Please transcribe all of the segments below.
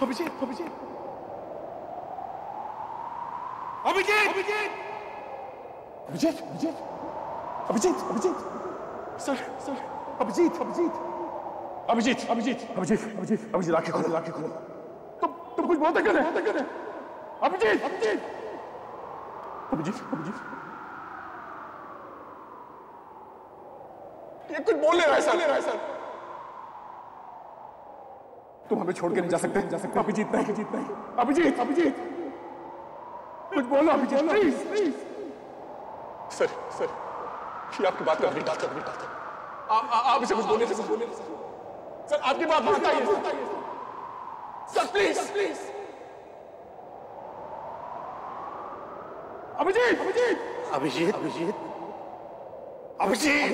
Abhijit Abhijit Abhijit Abhijit Abhijit Abhijit Abhijit sir sir Abhijit Abhijit Abhijit Abhijit Abhijit Abhijit Abhijit आंखें खोलो आंखें खोलो। तुम कुछ बहुत कर रहे हैं अभिजीत अभिजीत अभिजीत अभिजीत ये कुछ बोल ले रहा है सर। तुम हमें छोड़ के नहीं जा सकते अभिजीत नहीं अभिजीत अभिजीत कुछ बोलो अभिजीत प्लीज प्लीज। सर ये आपकी बात नहीं डालता आप इसे कुछ बोले सर आपकी बात नहीं बताइए sir please please. Abhijit Abhijit Abhijit Abhijit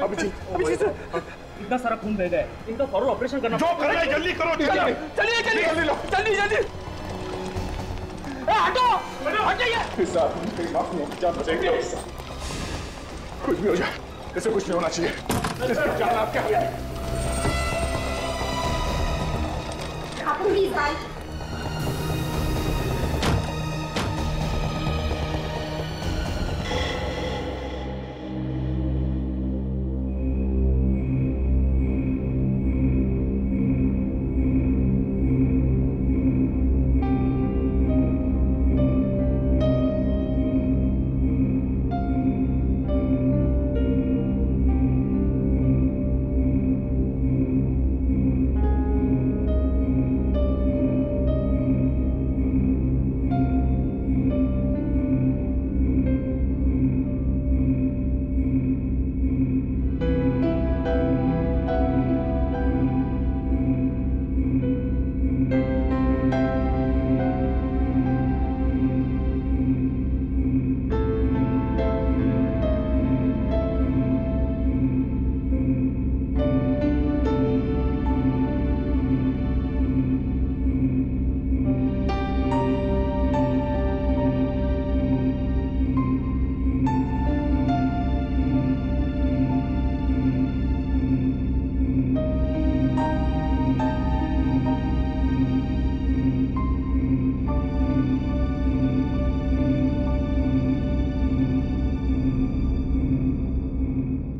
Abhijit इतना सारा खून बह गया है, इनका फौरन ऑपरेशन करना। जो करना है जल्दी करो। चलिए हटो हटाइए। कुछ भी हो जाए ऐसे कुछ नहीं होना चाहिए। जान आपके हाथ में।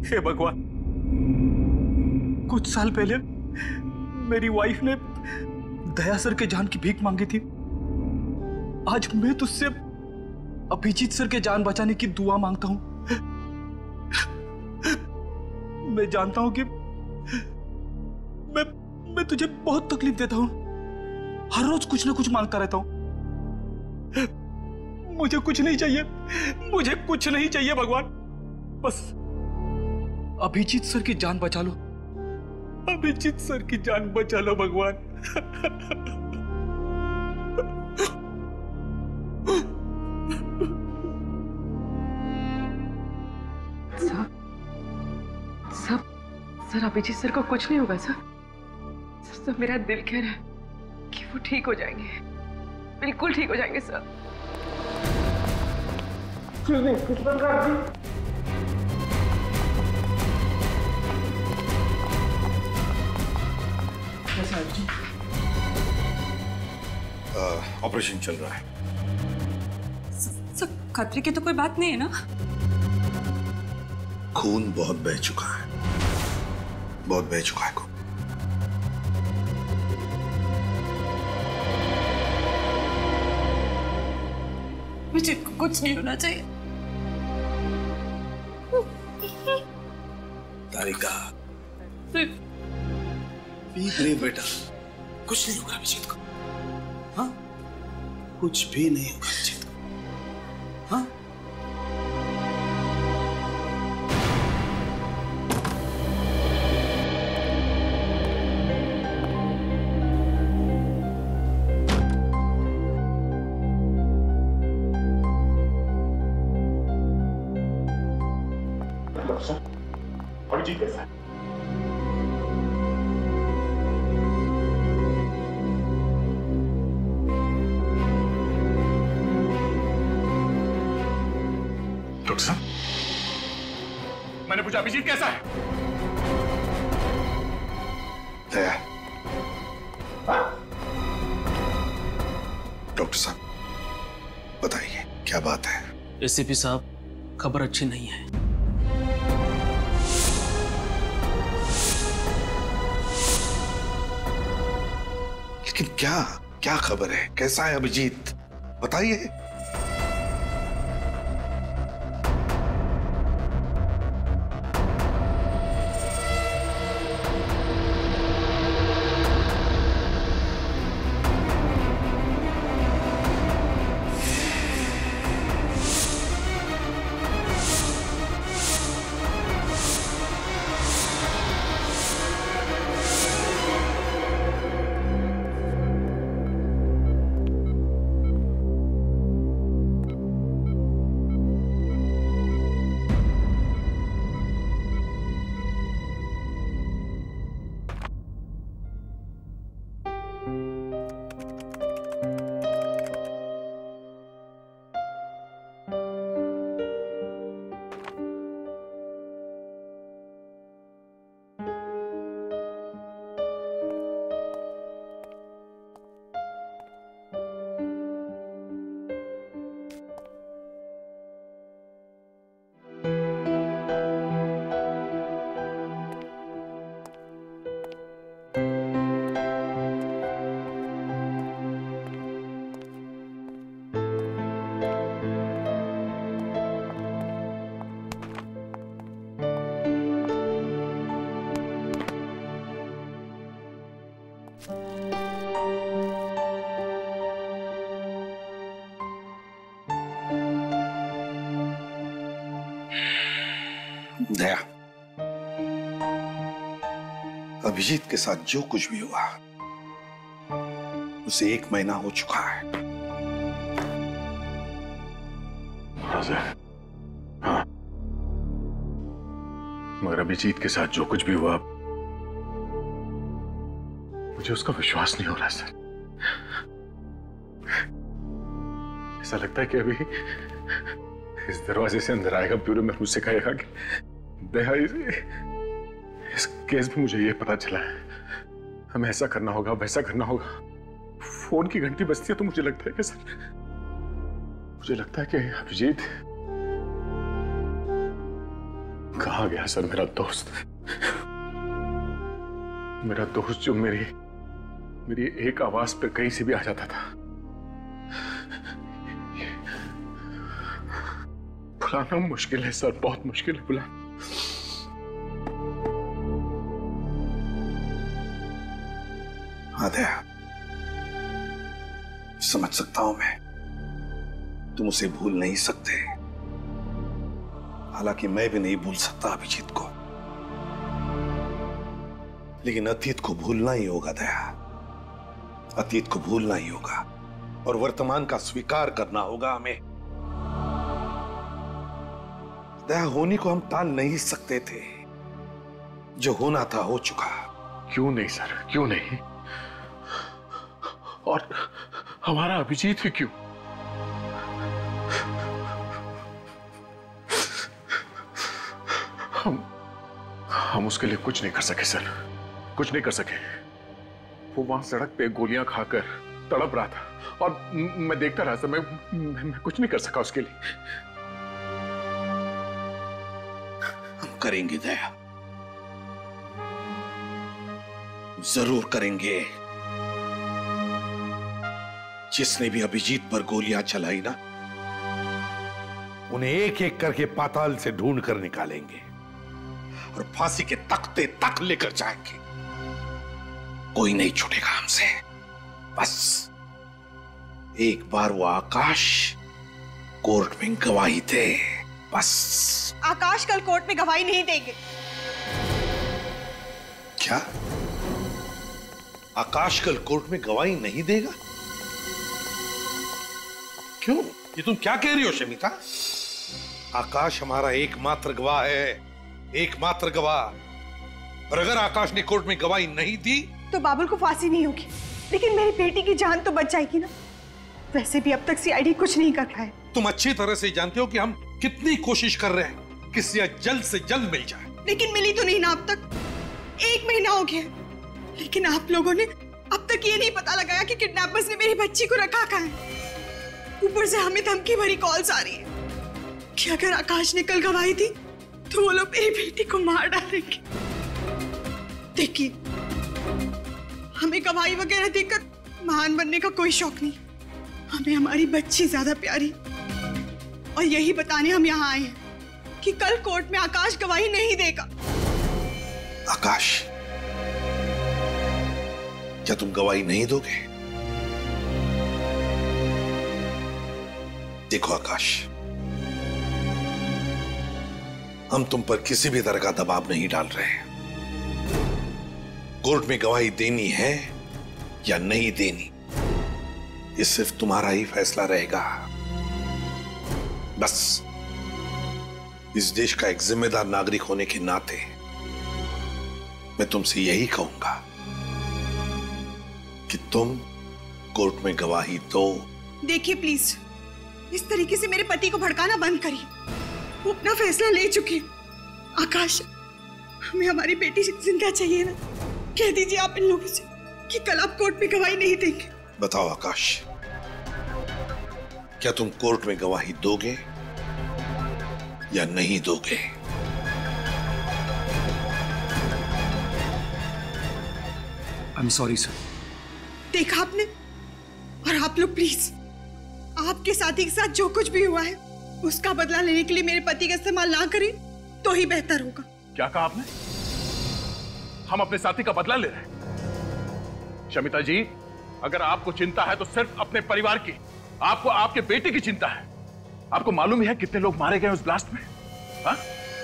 हे भगवान, कुछ साल पहले मेरी वाइफ ने दया सर के जान की भीख मांगी थी। आज मैं तुझसे अभिजीत सर के जान बचाने की दुआ मांगता हूं। मैं जानता हूं कि मैं तुझे बहुत तकलीफ देता हूं। हर रोज कुछ ना कुछ मांगता रहता हूं। मुझे कुछ नहीं चाहिए, मुझे कुछ नहीं चाहिए भगवान। बस अभिजीत सर की जान बचा लो, अभिजीत सर की जान बचा लो भगवान। सर अभिजीत सर को कुछ नहीं होगा सर। सर मेरा दिल कह रहा है कि वो ठीक हो जाएंगे, बिल्कुल ठीक हो जाएंगे सर। ऑपरेशन चल रहा है। सर खतरे की तो कोई बात नहीं है ना? खून बहुत बह चुका है, बहुत बह चुका है खून। मुझे कुछ नहीं होना चाहिए। तारिका पीक रही बेटा, कुछ नहीं होगा अभिजीत को। हाँ, कुछ भी नहीं होगा अभिजीत को। हाँ, डॉक्टर साहब, अभिजीत कैसा है? डॉक्टर साहब, मैंने पूछा अभिजीत कैसा है? दया, डॉक्टर साहब बताइए क्या बात है? एसीपी साहब, खबर अच्छी नहीं है। लेकिन क्या क्या खबर है? कैसा है अभिजीत? बताइए। दया, अभिजीत के साथ जो कुछ भी हुआ उसे 1 महीना हो चुका है। हाँ, मगर अभिजीत के साथ जो कुछ भी हुआ मुझे उसका विश्वास नहीं हो रहा सर। ऐसा लगता है कि अभी इस दरवाजे से अंदर आएगा, ब्यूरो में मुझसे कहेगा कि दया, इस केस में मुझे ये पता चला है, हमें ऐसा करना होगा, वैसा करना होगा। फोन की घंटी बजती है तो मुझे लगता है कि सर, मुझे लगता है कि अभिजीत कहाँ गया सर? मेरा दोस्त जो मेरी एक आवाज पे कहीं से भी आ जाता था, बुलाना मुश्किल है सर, बहुत मुश्किल है बुलाना। हाँ दया, समझ सकता हूं मैं, तुम उसे भूल नहीं सकते। हालांकि मैं भी नहीं भूल सकता अभिजीत को, लेकिन अतीत को भूलना ही होगा दया, अतीत को भूलना ही होगा और वर्तमान का स्वीकार करना होगा हमें। दया, होनी को हम टाल नहीं सकते थे, जो होना था हो चुका। क्यों नहीं सर, क्यों नहीं? और हमारा अभिजीत ही क्यों? हम उसके लिए कुछ नहीं कर सके सर, कुछ नहीं कर सके। वो वहां सड़क पे गोलियां खाकर तड़प रहा था और मैं देखता रहा सर, मैं कुछ नहीं कर सका उसके लिए। हम करेंगे दया, जरूर करेंगे। जिसने भी अभिजीत पर गोलियां चलाई ना, उन्हें एक एक करके पाताल से ढूंढ कर निकालेंगे और फांसी के तख्ते तक लेकर जाएंगे। कोई नहीं छूटेगा हमसे। बस एक बार वो आकाश कोर्ट में गवाही दे, बस। आकाश कल कोर्ट में गवाही नहीं देंगे। क्या? आकाश कल कोर्ट में गवाही नहीं देगा? क्यों? ये तुम क्या कह रही हो शमिता? आकाश हमारा एकमात्र गवाह है, एकमात्र गवाह। और अगर आकाश ने कोर्ट में गवाही नहीं दी तो बाबुल को फांसी नहीं होगी, लेकिन मेरी बेटी की जान तो बच जाएगी ना। वैसे भी अब तक सीआईडी कुछ नहीं कर पाए। तुम अच्छी तरह से जानते हो कि हम कितनी कोशिश कर रहे हैं कि सिया जल्द से जल्द मिल जाए। लेकिन मिली तो नहीं ना अब तक। 1 महीना हो गया, लेकिन आप लोगों ने अब तक ये नहीं पता लगाया कि किडनैपर्स ने मेरी बच्ची को रखा कहाँ है। ऊपर से हमें धमकी भरी कॉल्स आ रही है कि अगर आकाश ने कल गवाही दी तो वो लोग मेरी बेटी को मार डालेंगे। देखिए, हमें गवाही वगैरह देकर महान बनने का कोई शौक नहीं। हमें हमारी बच्ची ज्यादा प्यारी, और यही बताने हम यहाँ आए हैं कि कल कोर्ट में आकाश गवाही नहीं देगा। आकाश, क्या तुम गवाही नहीं दोगे? देखो आकाश, हम तुम पर किसी भी तरह का दबाव नहीं डाल रहे हैं। कोर्ट में गवाही देनी है या नहीं देनी, ये सिर्फ तुम्हारा ही फैसला रहेगा। बस इस देश का एक जिम्मेदार नागरिक होने के नाते मैं तुमसे यही कहूंगा कि तुम कोर्ट में गवाही दो। देखिए प्लीज, इस तरीके से मेरे पति को भड़काना बंद करिए। वो अपना फैसला ले चुके हैं। आकाश, हमें हमारी बेटी जिंदा चाहिए ना। कह दीजिए आप इन लोगों से कि कल आप कोर्ट में गवाही नहीं देंगे। बताओ आकाश, क्या तुम कोर्ट में गवाही दोगे या नहीं दोगे? I am sorry sir. देखा आपने? और आप लोग प्लीज, आपके साथी के साथ जो कुछ भी हुआ है उसका बदला लेने के लिए मेरे पति का इस्तेमाल ना करें तो ही बेहतर होगा। क्या कहा आपने? हम अपने साथी का बदला ले रहे हैं? शमिता जी, अगर आपको चिंता है तो सिर्फ अपने परिवार की, आपको आपके बेटे की चिंता है। आपको मालूम ही है कितने लोग मारे गए उस ब्लास्ट में? हा?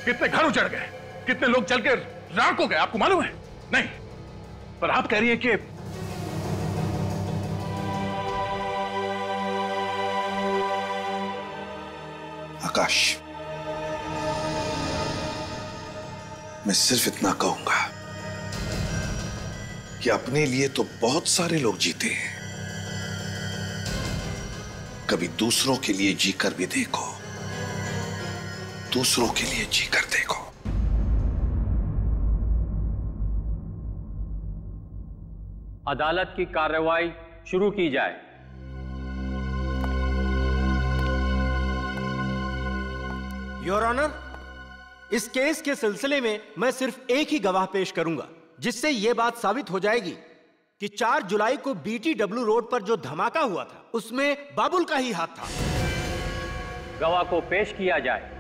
कितने घर उजड़ गए, कितने लोग जल के राख हो गए, आपको मालूम है? नहीं, पर आप कह रही हैं कि आकाश, मैं सिर्फ इतना कहूंगा कि अपने लिए तो बहुत सारे लोग जीते हैं, कभी दूसरों के लिए जीकर भी देखो, दूसरों के लिए जीकर देखो। अदालत की कार्रवाई शुरू की जाए। योर ऑनर, इस केस के सिलसिले में मैं सिर्फ एक ही गवाह पेश करूंगा, जिससे यह बात साबित हो जाएगी कि 4 जुलाई को BTW रोड पर जो धमाका हुआ था उसमें बाबुल का ही हाथ था। गवाह को पेश किया जाए।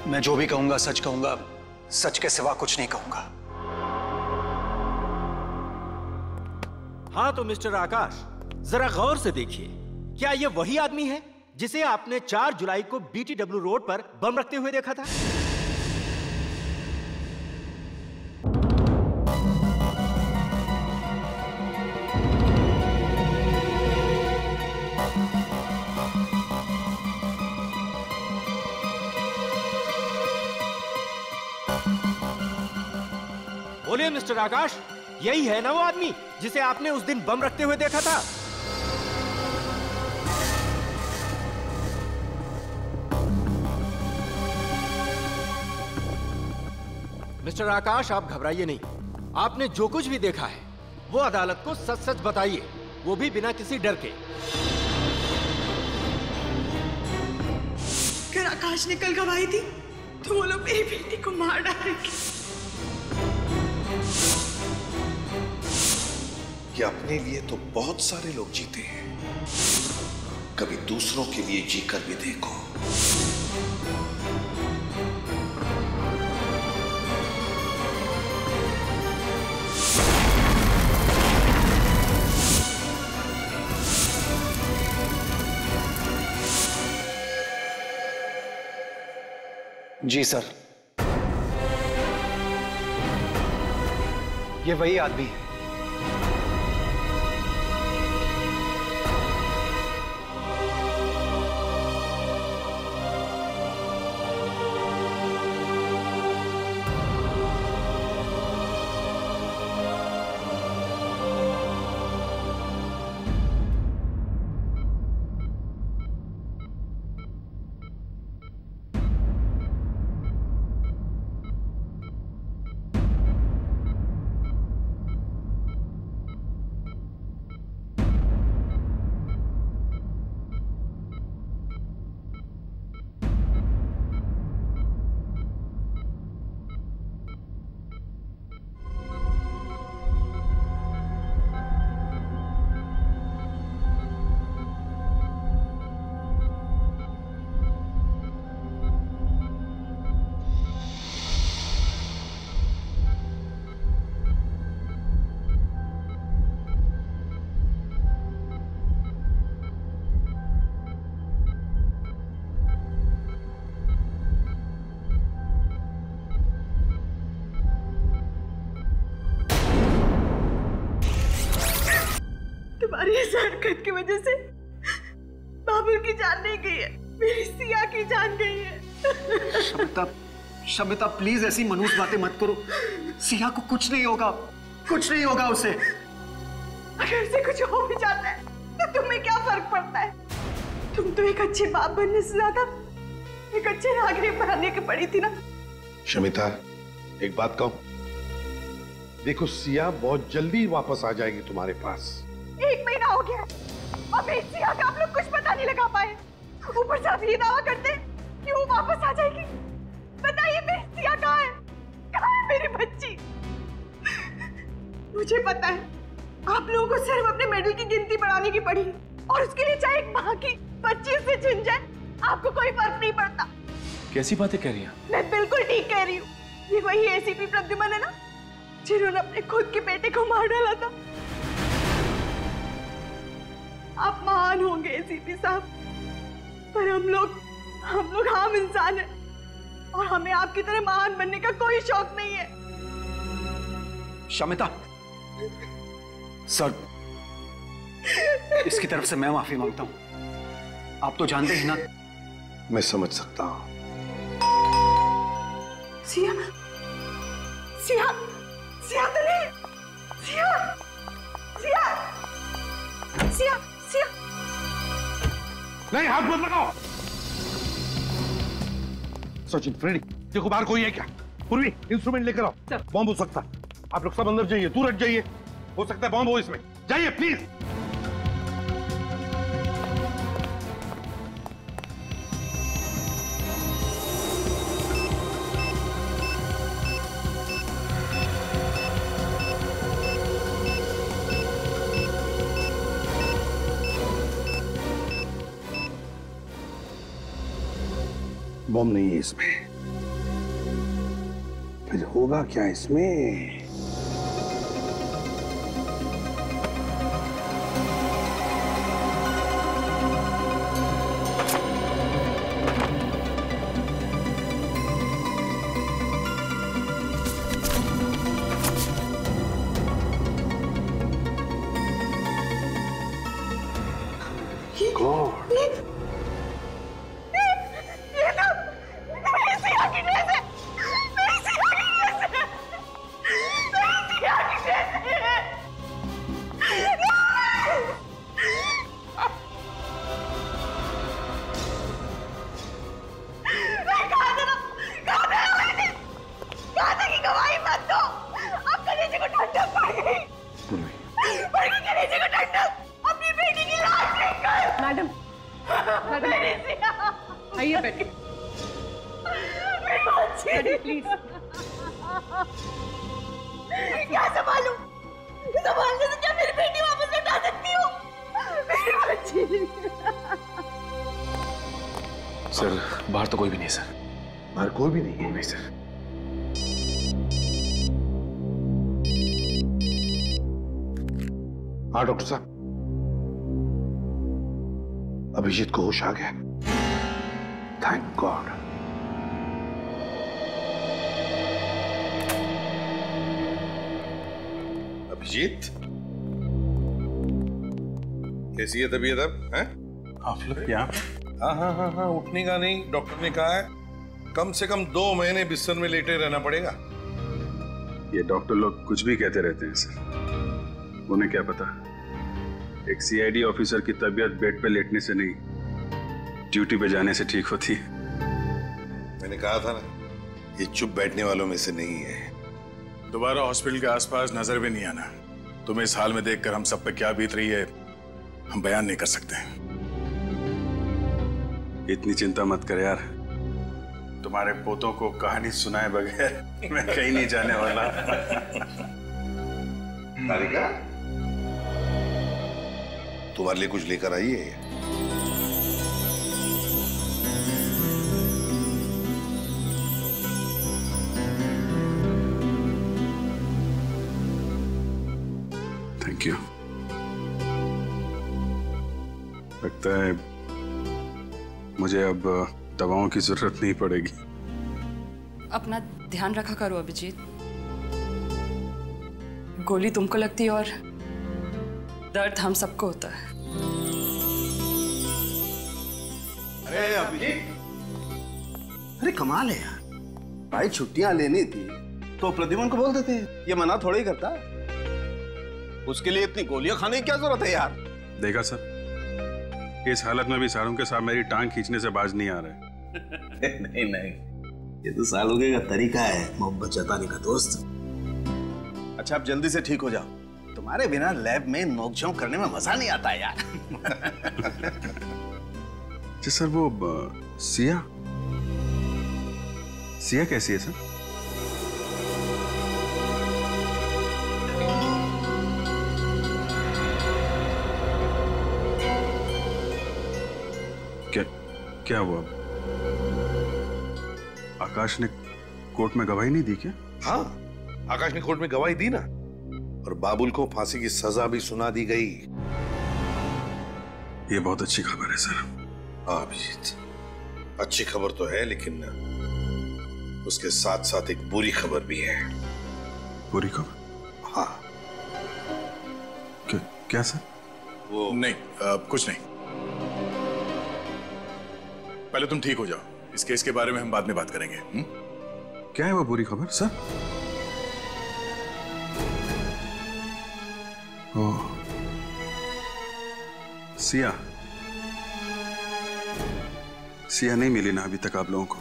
मैं जो भी कहूंगा सच कहूंगा, सच के सिवा कुछ नहीं कहूंगा। हाँ तो मिस्टर आकाश, जरा गौर से देखिए, क्या ये वही आदमी है जिसे आपने 4 जुलाई को BTW रोड पर बम रखते हुए देखा था? बोलिए मिस्टर आकाश, यही है ना वो आदमी जिसे आपने उस दिन बम रखते हुए देखा था? मिस्टर आकाश, आप घबराइए नहीं। आपने जो कुछ भी देखा है वो अदालत को सच सच बताइए, वो भी बिना किसी डर के। आज निकल गवाही दी तो वो लोग मेरी बेटी को मार डालेंगे। कि अपने लिए तो बहुत सारे लोग जीते हैं, कभी दूसरों के लिए जीकर भी देखो। जी सर, ये वही आदमी है। तुम्हारी इस हरकत की वजह से बाबुल की जान नहीं गई है, मेरी सिया की जान गई है। शमिता, शमिता प्लीज ऐसी मनहूस बातें मत करो। सिया को कुछ नहीं होगा, कुछ नहीं होगा उसे। अगर उसे कुछ हो भी जाता है तो तुम्हें क्या फर्क पड़ता है? तुम तो एक अच्छे बाप बनने से ज्यादा एक अच्छे नागरिक बनने की पड़ी थी ना। शमिता, एक बात कहूं, देखो सिया बहुत जल्दी वापस आ जाएगी तुम्हारे पास। 1 महीना हो गया और मेरी सिया का आप लोग कुछ पता नहीं लगा पाए। ऊपर से आप ये दावा करते कि वो वापस आ जाएगी। बताइए मेरी सिया कहाँ है? कहाँ है मेरी बच्ची? मुझे पता है आप लोगों को सिर्फ अपने मेडल की गिनती बढ़ाने की पड़ी और उसके लिए चाहे एक माँ की 25 से छिन जाए आपको कोई फर्क नहीं पड़ता। कैसी बातें कह रही हैं? मैं बिल्कुल ठीक कह रही हूँ। ये वही एसीपी प्रद्युमन है ना जिन्होंने अपने खुद के बेटे को मार डाला था। आप महान होंगे एसीपी साहब, पर हम लोग आम इंसान हैं और हमें आपकी तरह महान बनने का कोई शौक नहीं है। शमिता, सर, इसकी तरफ से मैं माफी मांगता हूं। आप तो जानते ही ना। मैं समझ सकता हूं। सिया, सिया, सिया तो नहीं, सिया, सिया, सिया, सिया। नहीं, हाथ मत लगाओ। सचिन, फ्रेडी, देखो बाहर कोई है क्या? पूर्वी, इंस्ट्रूमेंट लेकर आओ। बॉम्ब हो सकता है। आप लोग सब अंदर जाइए, दूर हट जाइए। हो सकता है बॉम्ब हो इसमें। जाइए प्लीज। बॉम्ब नहीं है इसमें। फिर होगा क्या इसमें? मैडम, मैडम, आइए बैठिए। प्लीज। क्या संभालूं? संभालने से क्या मेरी बेटी वापस लौटा सकती हो? मेरी बच्ची। सर बाहर तो कोई भी नहीं है सर। बाहर कोई भी नहीं है? नहीं सर। हाँ डॉक्टर साहब, अभिजीत को होश आ गया। Thank God. अभिजीत, कैसी है तबीयत अब? हैं? आप लोग यहाँ? हाँ, उठने का नहीं, डॉक्टर ने कहा है कम से कम 2 महीने बिस्तर में लेटे रहना पड़ेगा। ये डॉक्टर लोग कुछ भी कहते रहते हैं सर, उन्हें क्या पता एक सीआईडी ऑफिसर की तबीयत बेड पे लेटने से नहीं, ड्यूटी पे जाने से ठीक होती है। मैंने कहा था ना, ये चुप बैठने वालों में से नहीं है। दोबारा हॉस्पिटल के आसपास नजर भी नहीं आना। तुम्हें इस हाल में देखकर हम सब पे क्या बीत रही है हम बयान नहीं कर सकते। इतनी चिंता मत कर यार, तुम्हारे पोतों को कहानी सुनाए बगैर मैं कहीं नहीं जाने वाला। तारिका, तुम्हारे लिए कुछ लेकर आई है? Thank you. लगता है मुझे अब दवाओं की जरूरत नहीं पड़ेगी। अपना ध्यान रखा करो अभिजीत। गोली तुमको लगती है और दर्द हम सबको होता है। अरे अभिजीत, अरे कमाल है यार, भाई छुट्टियां लेनी थी तो प्रद्युमन को बोल देते, ये मना थोड़ा ही करता। उसके लिए इतनी गोलियां खाने की क्या जरूरत है यार? देखा सर, इस हालत में भी सारों के साथ मेरी टांग खींचने से बाज नहीं आ रहे। नहीं, ये तो सालोगे का तरीका है मोहब्बत जताने का दोस्त। अच्छा आप जल्दी से ठीक हो जाओ, तुम्हारे बिना लैब में नोकझोंक करने में मजा नहीं आता यार। जी सर, वो सिया कैसी है सर? क्या हुआ? आकाश ने कोर्ट में गवाही नहीं दी क्या? हाँ, आकाश ने कोर्ट में गवाही दी ना, और बाबुल को फांसी की सजा भी सुना दी गई। ये बहुत अच्छी खबर है सर। हाँ अभिजीत, अच्छी खबर तो है, लेकिन उसके साथ साथ एक बुरी खबर भी है। बुरी खबर? हाँ। क्या सर? वो नहीं, कुछ नहीं। पहले तुम ठीक हो जाओ, इस केस के बारे में हम बाद में बात करेंगे। क्या है वो बुरी खबर सर? ओह, सिया नहीं मिली ना अभी तक आप लोगों को?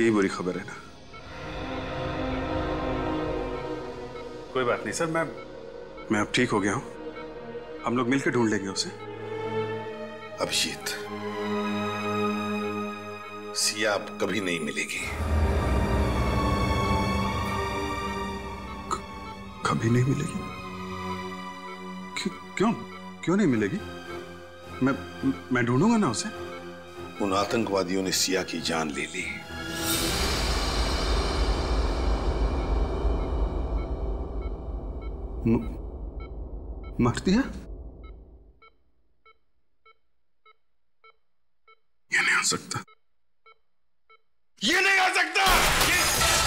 यही बुरी खबर है ना? कोई बात नहीं सर, मैं अब ठीक हो गया हूं, हम लोग मिलकर ढूंढ लेंगे उसे। अभिजीत, सिया अब कभी नहीं मिलेगी। कभी नहीं मिलेगी? क्यों नहीं मिलेगी? मैं ढूंढूंगा ना उसे। उन आतंकवादियों ने सिया की जान ले ली। मार दिया? ये नहीं हो सकता, ये नहीं हो सकता।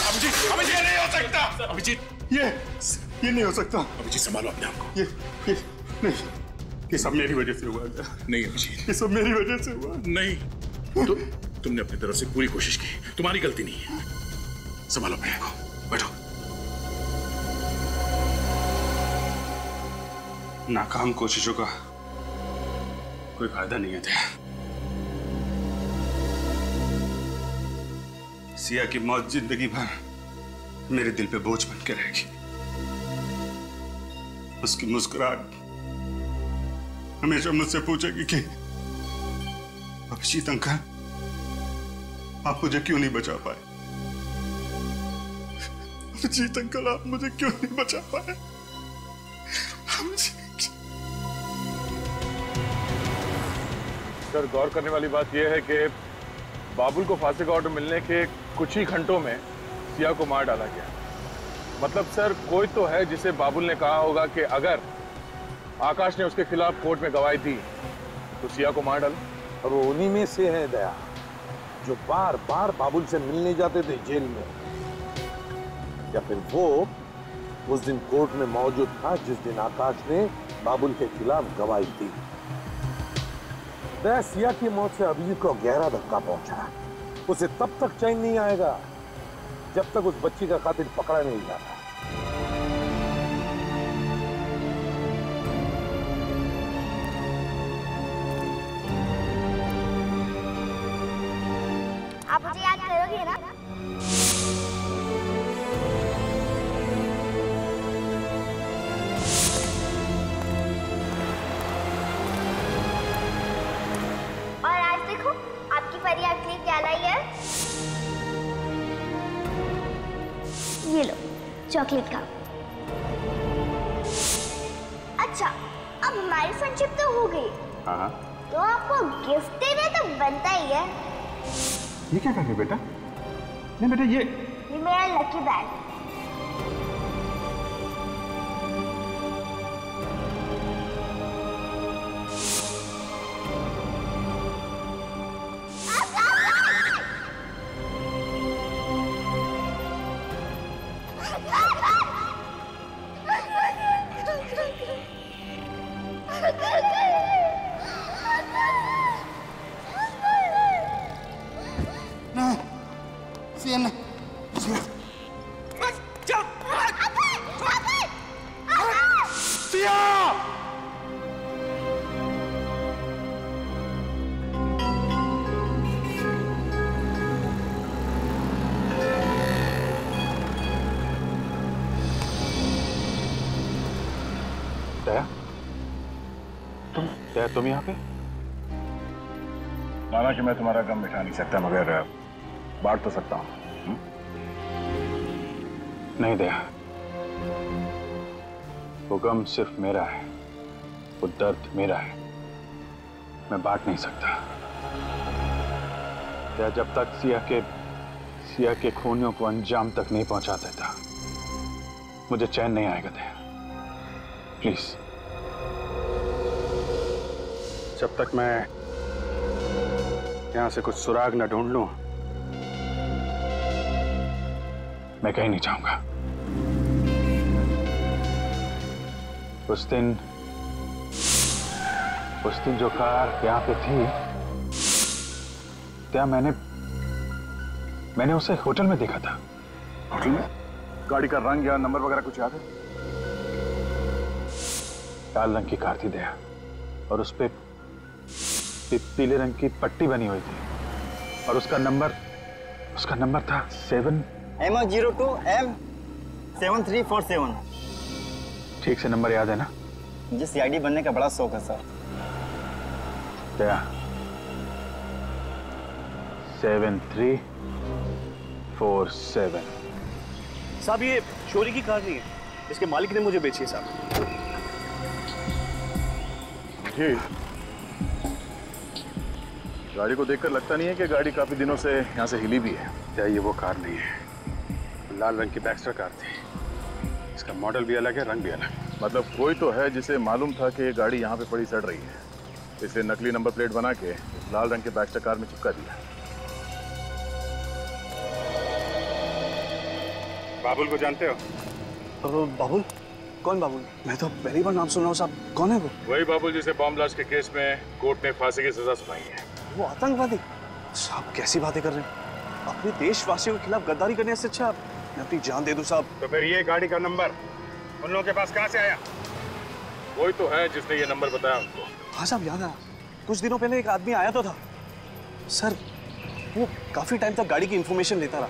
अभिजीत ये नहीं हो सकता। अभिजीत ये नहीं हो सकता। अभिजीत संभालो अपने आप को। ये नहीं, ये सब मेरी वजह से हुआ। नहीं अभिजीत, ये सब मेरी वजह से हुआ। नहीं, तुमने अपनी तरफ से पूरी कोशिश की, तुम्हारी गलती नहीं है। संभालो अपने आप को, बैठो। नाकाम कोशिशों का कोई फायदा नहीं है। सिया की मौत जिंदगी भर मेरे दिल पे बोझ बन के रहेगी। उसकी मुस्कुराहट हमेशा मुझसे पूछेगी कि अभिजीत अंकल आप मुझे क्यों नहीं बचा पाए? अभिजीत अंकल, आप मुझे क्यों नहीं बचा पाए? सर, गौर करने वाली बात यह है कि बाबुल को फांसी का ऑर्डर मिलने के कुछ ही घंटों में सिया को मार डाला गया। मतलब सर, कोई तो है जिसे बाबुल ने कहा होगा कि अगर आकाश ने उसके खिलाफ कोर्ट में गवाही दी तो सिया को मार डालो। और वो उन्हीं में से है दया, जो बार बार बाबुल से मिलने जाते थे जेल में, या फिर वो उस दिन कोर्ट में मौजूद था जिस दिन आकाश ने बाबुल के खिलाफ गवाही दी। दया, सिया की मौत से अभिजीत को गहरा धक्का पहुंचा। उसे तब तक चैन नहीं आएगा जब तक उस बच्ची का कातिल पकड़ा नहीं जाता। आप मुझे याद करोगे ना? और आज देखो, आपकी परी आपके लिए क्या लाई है। ये लो, चॉकलेट खाओ। अच्छा, अब हमारी फ्रेंडशिप तो हो गई। हाँ, तो आपको गिफ्ट देना तो बनता ही है। ये क्या कर रहे बेटा? नहीं बेटा, ये मेरा लकी बैग। तुम यहाँ पे? माना कि मैं तुम्हारा गम मिटा नहीं सकता, मगर बांट तो सकता हूँ। नहीं दया, वो गम सिर्फ मेरा है, वो दर्द मेरा है, मैं बांट नहीं सकता। दया, जब तक सिया के खूनियों को अंजाम तक नहीं पहुंचा देता, मुझे चैन नहीं आएगा दया। प्लीज, जब तक मैं यहां से कुछ सुराग न ढूंढ लूं, मैं कहीं नहीं जाऊंगा। उस दिन जो कार यहां पे थी, क्या मैंने उसे होटल में देखा था। होटल में? गाड़ी का रंग या नंबर वगैरह कुछ याद है? लाल रंग की कार थी दया, और उस पे पीले रंग की पट्टी बनी हुई थी, और उसका नंबर था 7 M02 M7347। ठीक से नंबर याद है ना? मुझे CID बनने का बड़ा शौक है सर। दया, 7347। साहब, ये चोरी की कार नहीं है, इसके मालिक ने मुझे बेची है साहब। जी, गाड़ी को देखकर लगता नहीं है कि गाड़ी काफी दिनों से यहाँ से हिली भी है। क्या ये वो कार नहीं है? लाल रंग की बैक्स्टर कार थी, इसका मॉडल भी अलग है, रंग भी अलग। मतलब कोई तो है जिसे मालूम था कि ये गाड़ी यहाँ पे पड़ी सड़ रही है, इसलिए नकली नंबर प्लेट बना के लाल रंग के बैक्स्टर कार में चिपका दिया। बाबुल को जानते हो? बाबुल? कौन बाबुल? मैं तो पहली बार नाम सुन रहा हूँ साहब। कौन है वो? वही बाबुल जिसे बॉम्ब ब्लास्ट के केस में कोर्ट ने फांसी की सजा सुनाई है। वो आतंकवादी? साहब कैसी बातें कर रहे हैं? अपने देशवासियों के खिलाफ गद्दारी करने से अच्छा मैं अपनी जान दे दूं साहब। तो फिर ये गाड़ी का नंबर उन लोगों के पास कहाँ से आया? कोई तो है जिसने ये नंबर बताया उनको। हाँ साहब, याद आया। कुछ दिनों पहले एक आदमी आया तो था सर, वो काफी टाइम तक गाड़ी की इंफॉर्मेशन लेता रहा।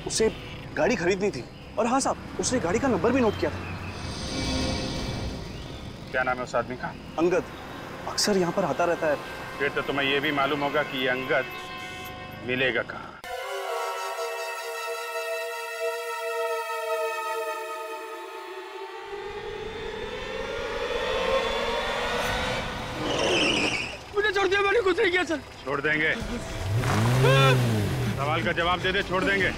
उसे गाड़ी खरीदनी थी, और हाँ साहब, उसने गाड़ी का नंबर भी नोट किया था। क्या नाम है उस आदमी का? अंगद। अक्सर यहाँ पर आता रहता है। फिर तो तुम्हें ये भी मालूम होगा कि ये अंगद मिलेगा कहाँ? मुझे छोड़ दिया, मैंने कुछ नहीं किया सर। छोड़ देंगे, सवाल का जवाब दे दे, छोड़ देंगे।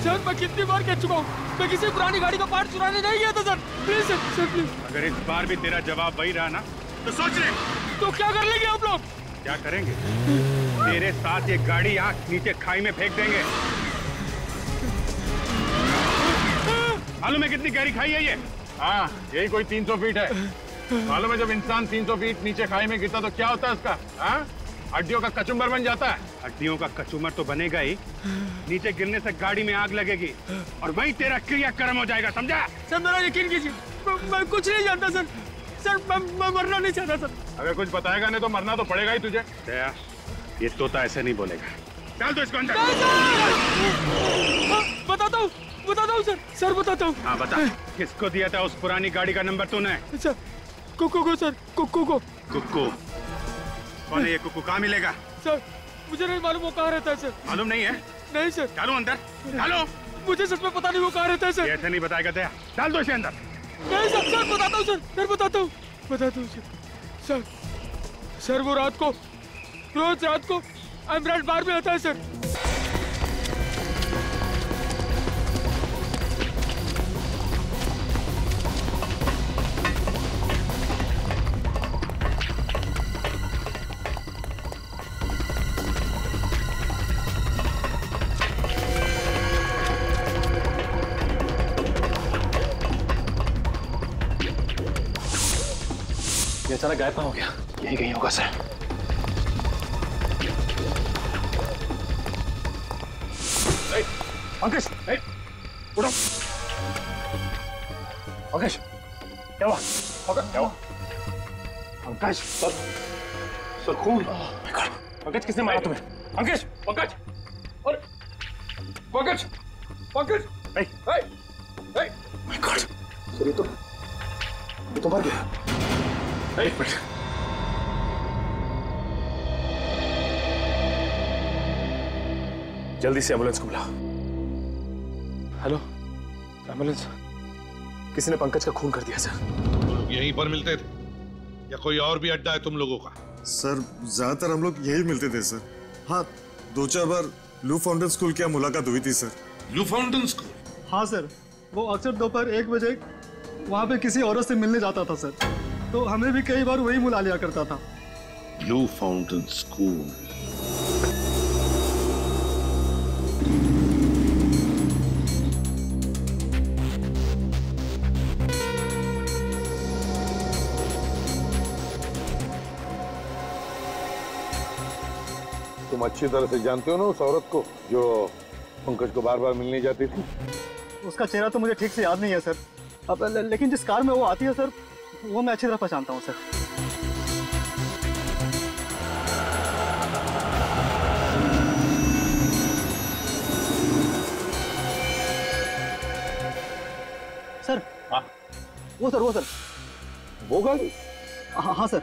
सर मैं कितनी बार कह चुका हूँ, मैं किसी पुरानी गाड़ी का पार्ट चुराने नहीं गया था सर। Please sir please. अगर इस बार भी तेरा जवाब वही रहा ना तो सोच ले। तो क्या कर लेंगे आप लोग? क्या करेंगे? तेरे साथ ये गाड़ी आंख नीचे खाई में फेंक देंगे। मालूम है कितनी गहरी खाई है ये? हाँ, यही कोई 300 फीट है। मालूम है जब इंसान 300 फीट नीचे खाई में गिरता तो क्या होता है उसका? हाँ? हड्डियों का कचुम्बर बन जाता है। हड्डियों का कचुम्बर तो बनेगा ही, नीचे गिरने से गाड़ी में आग लगेगी और वही तेरा क्रियाक्रम हो जाएगा, समझा? सर मेरा यकीन कीजिए, मैं कुछ नहीं जानता सर। सर मैं मरना नहीं चाहता सर। अगर कुछ बताएगा नहीं तो मरना तो पड़ेगा ही तुझे। दया, ये तोता ऐसे नहीं बोलेगा। डाल दो इसको अंदर। बताता हूँ सर। सर बताता हूँ। हाँ बता, किसको दिया था उस पुरानी गाड़ी का नंबर तूने? सर कुक्कू को सर, कुक्कू को। कुक्कू? कौन है ये कुक्कू? कहाँ मिलेगा? सर मुझे नहीं मालूम वो कहाँ रहता है सर। मालूम नहीं है? नहीं सर। डालो अंदर, डालो। मुझे सच में पता नहीं वो कहाँ रहता है सर। ऐसे नहीं बताएगा दया, डाल दो इसे अंदर। नहीं सर, सर बताता हूँ सर, फिर बताता हूँ सर। सर वो रात को, रोज रात को एमराल्ड बार में आता है सर। बेचारा गायब हो गया, यही कहीं होगा सर। अंकेश, उठो। अंकेश, क्या हुआ? क्या हुआ? अंकेश, सर खून। पंकज किसने मारा तुम्हें? अंकेश, पंकज, और Pankaj, Pankaj, my God, sir ये तो मर गया। एक मिनट, जल्दी से एम्बुलेंस को बुलाओ। Hello ambulance. किसी ने पंकज का खून कर दिया सर। तुम लोग यहीं पर मिलते थे या कोई और भी अड्डा है तुम लोगों का? सर ज्यादातर हम लोग यही मिलते थे सर। हाँ 2-4 बार लू फाउंटेन स्कूल की मुलाकात हुई थी सर। लू फाउंटेन स्कूल? हाँ सर, वो अक्सर दोपहर 1 बजे वहाँ पे किसी औरत से मिलने जाता था सर, तो हमें भी कई बार वही बुला लिया करता था। Blue fountain school. तुम अच्छी तरह से जानते हो ना उस औरत को जो पंकज को बार बार मिलने जाती थी? उसका चेहरा तो मुझे ठीक से याद नहीं है सर, अब लेकिन जिस कार में वो आती है सर वो मैं अच्छी तरह पहचानता हूँ सर। सर हाँ वो सर वो गाड़ी? हाँ सर।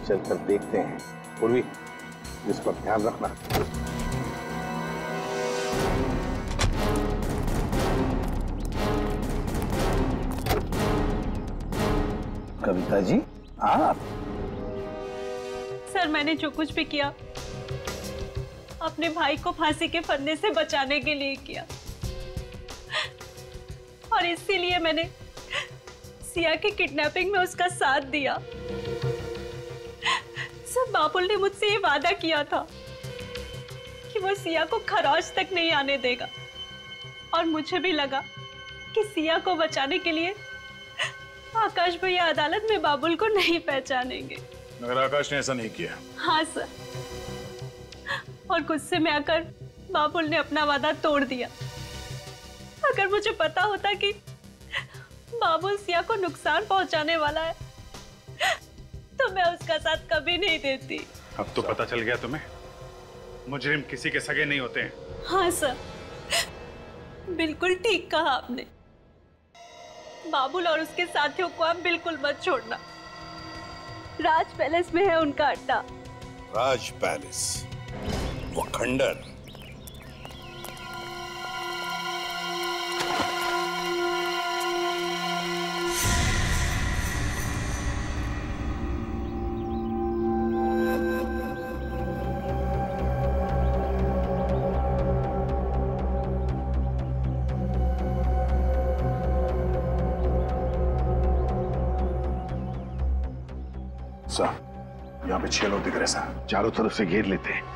चल कर देखते हैं। पूर्वी इस पर ध्यान रखना। कविता जी आप? सर मैंने जो कुछ भी किया अपने भाई को फांसी के फंदे से बचाने के लिए किया, और इसीलिए मैंने सिया की किडनैपिंग में उसका साथ दिया। सर बाबुल ने मुझसे ये वादा किया था कि वो सिया को खरोच तक नहीं आने देगा, और मुझे भी लगा कि सिया को बचाने के लिए आकाश भैया अदालत में बाबुल को नहीं पहचानेंगे। मगर आकाश ने ऐसा नहीं किया। हाँ सर, और गुस्से में आकर बाबुल ने अपना वादा तोड़ दिया। अगर मुझे पता होता कि बाबुल सिया को नुकसान पहुंचाने वाला है तो मैं उसका साथ कभी नहीं देती। अब तो पता चल गया तुम्हें, मुजरिम किसी के सगे नहीं होते हैं। हाँ सर, बिल्कुल ठीक कहा आपने। बाबुल और उसके साथियों को आप बिल्कुल मत छोड़ना। राज पैलेस में है उनका अड्डा। राज पैलेस, वो खंडर। यहाँ पे 6 लोग दिख रहे सर। चारों तरफ से घेर लेते हैं।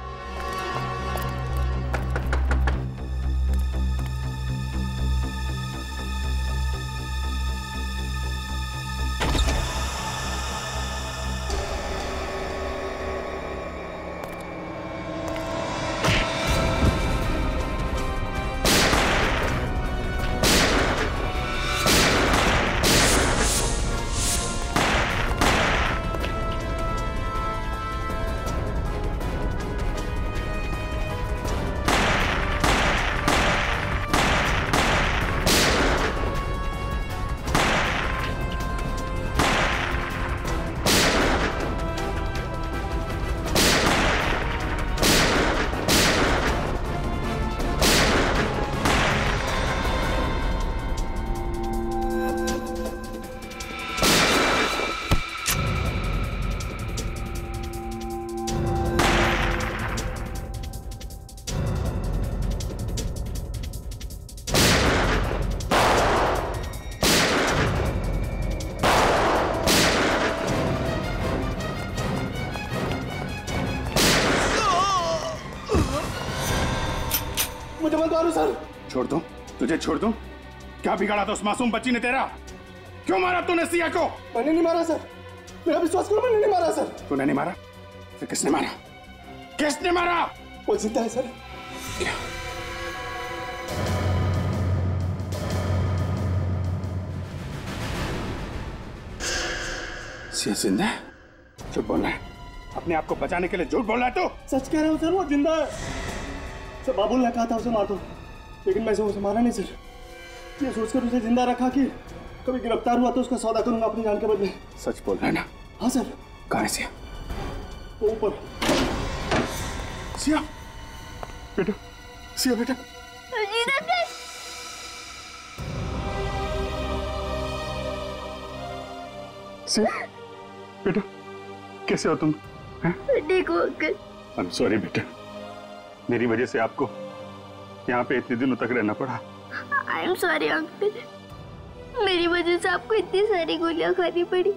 मुझे मत मारो सर। छोड़ दूं? तुझे छोड़ दूं? क्या बिगाड़ा था उस मासूम बच्ची ने तेरा? क्यों मारा तूने सिया को? मैंने नहीं मारा सर, मेरा विश्वास करो, मैंने नहीं मारा सर। तूने नहीं मारा? फिर किसने मारा? किसने मारा? वो जिंदा है सर। सिया जिंदा है? झूठ बोल रहा है। अपने आप को बचाने के लिए झूठ बोल रहा है तू? सच कह रहा हूँ सर, वो जिंदा है सर। बाबुल ने कहा था उसे मार दो, लेकिन मैं उसे मारा नहीं सर। ये सोचकर उसे जिंदा रखा कि कभी गिरफ्तार हुआ तो उसका सौदा करूंगा अपनी जान के बदले। सच बोल रहा है ना? हाँ सर। कहाँ है सिया? वो ऊपर। सिया बेटा, सिया बेटा। सिया बेटा, कैसे हो तुम? ठीक हो अंकल। आई एम सॉरी बेटा, मेरी वजह से आपको यहाँ पे इतने दिनों तक रहना पड़ा। आई एम सॉरी अंकल, मेरी वजह से आपको इतनी सारी गोलियां खानी पड़ी।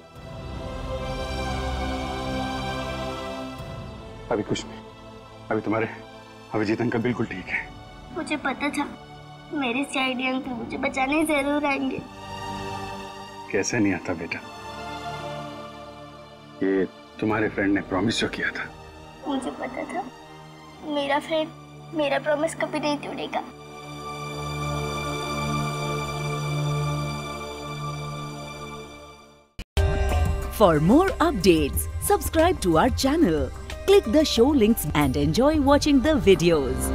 अभी कुछ नहीं, अभी तुम्हारे अभिजीत अंकल बिल्कुल ठीक है। मुझे पता था मेरे सीआईडी अंकल मुझे बचाने जरूर आएंगे। कैसे नहीं आता बेटा, ये तुम्हारे फ्रेंड ने प्रॉमिस जो किया था। मुझे पता था मेरा फ्रेंड मेरा प्रॉमिस कभी नहीं तोड़ेगा। For more updates, subscribe to our channel, click the show links and enjoy watching the videos.